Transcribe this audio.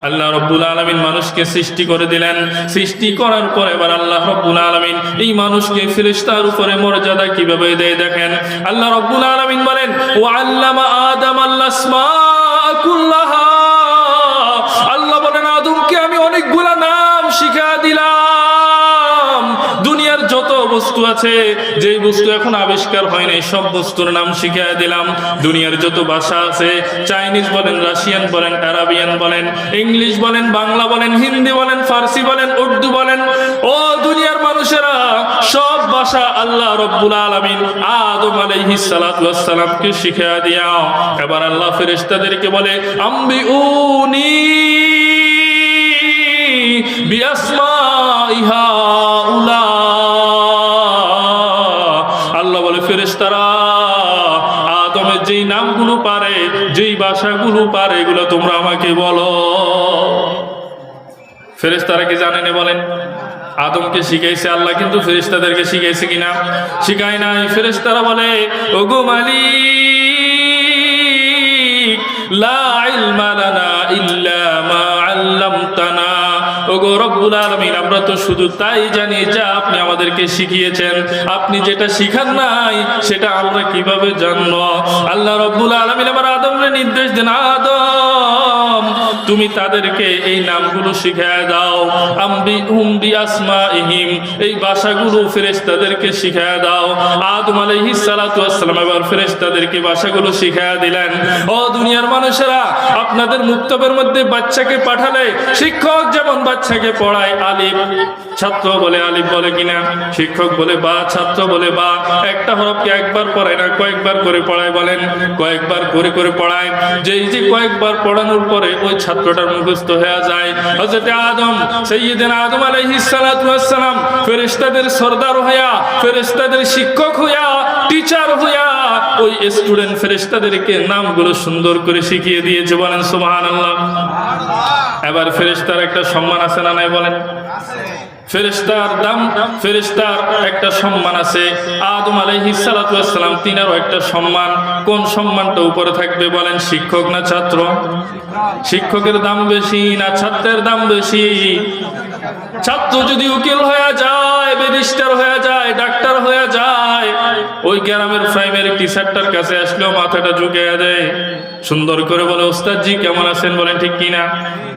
আল্লাহ রব্বুল আলামিন মানুষকে সৃষ্টি করে দিলেন। সৃষ্টি করার পর এবার আল্লাহ রব্বুল আলামিন এই মানুষকে ফেরেশতার উপরে মর্যাদা কিভাবে দেয় দেখেন। আল্লাহ রব্বুল আলামিন বলেন, ওয়া আল্লামা আদম আল আসমাআ কুল্লাহা। আল্লাহ বলেন, আদমকে আমি অনেকগুলা নাম শিখিয়ে দিলাম। দুনিয়ার যত বস্তু আছে, যেই বস্তু এখন আবিষ্কার হয় নাই, সব বস্তুর নাম শিখিয়ে দিলাম। দুনিয়ার যত ভাষা আছে, চাইনিজ বলেন, রাশিয়ান বলেন, আরাবিয়ান বলেন, ইংলিশ বলেন, বাংলা বলেন, হিন্দি বলেন, ফার্সি বলেন, উর্দু বলেন, ও দুনিয়ার মানুষেরা, সব ভাষা আল্লাহ রব্বুল আলামিন আদম আলাইহিস সালাতু ওয়াস সালামকে শিখিয়ে দিয়াও। এবার আল্লাহ ফেরেশতাদেরকে বলে, আম্বিউনি বিআসমাই হাউলা। আল্লাহ বলে, ফেরেশতারা আদমের যেই নামগুলো পারে, যেই ভাষাগুলো পারে, এগুলো তোমরা আমাকে বলো। ফেরেশতারা কি জানেন? বলেন, আদমকে শিখাইছে আল্লাহ, কিন্তু ফেরেশতাদেরকে শিখাইছে কিনা? শিখায় নাই। ফেরেশতারা বলে, ওগো মালিক, লা ইলমা লানা ইল্লা মা আল্লামতানা। ওগো রব্বুল আলামিন, আমরা তো শুধু তাই জানি যা আপনি আমাদেরকে শিখিয়েছেন। আপনি যেটা শিখান নাই সেটা আমরা কিভাবে জানবো? আল্লাহ রব্বুল আলামিন আবার আদমকে নির্দেশ দেন, আদম তুমি তাদেরকে এই নামগুলো শিখিয়ে দাও। আম্বিহুম বিআসমাইহিম, এই ভাষাগুলো ফেরেশতাদেরকে শিখিয়ে দাও। আদম আলাইহিস সালাতু ওয়াস সালাম এবার ফেরেশতাদেরকে ভাষাগুলো শিখিয়ে দিলেন। ও দুনিয়ার মানুষেরা, আপনাদের মুক্তবের মধ্যে বাচ্চাকে পাঠালে শিক্ষক যেমন বাচ্চাকে পড়ায়, আলিফ ছাত্র বলে আলিফ বলে কিনা? শিক্ষক বলে বা, ছাত্র বলে বা। একটা হরফকে একবার পড়ায় না, কয়েকবার করে পড়ায়? বলেন, কয়েকবার করে করে পড়ায়। যেই যে কয়েকবার পড়ানোর পরে ওই ছাত্রটার মুখস্থ হয়ে যায়। হযরত আদম, সাইয়্যিদনা আদম আলাইহিস সালাতু ওয়াস সালাম ফেরেশতাদের সরদার হইয়া, ফেরেশতাদের শিক্ষক হইয়া, টিচার হইয়া ওই স্টুডেন্ট ফেরেশতাদেরকে নামগুলো সুন্দর করে শিখিয়ে দিয়েছে। বলেন সুবহানাল্লাহ। এবার ফেরেশতার একটা সম্মান আছে না নাই? বলেন, ফেরেশতার দাম, ফেরেশতার একটা সম্মান আছে। আদম আলাইহিস সালাতু ওয়াস সালাম তিনারও একটা সম্মান। কোন সম্মানটা উপরে থাকবে? বলেন, শিক্ষক না ছাত্র? শিক্ষকের দাম বেশি না ছাত্রের দাম বেশি? ছাত্র যদি উকিল হয়ে যায়, ব্যারিস্টার হয়ে যায়, ডাক্তার হয়ে যায়, ওই গ্রামের প্রাইমারি টিচারটার কাছে আসলেও মাথাটা ঝুঁকিয়ে দেয়, সুন্দর করে বলে, ওস্তাদ জি কেমন আছেন? বলেন ঠিক কিনা?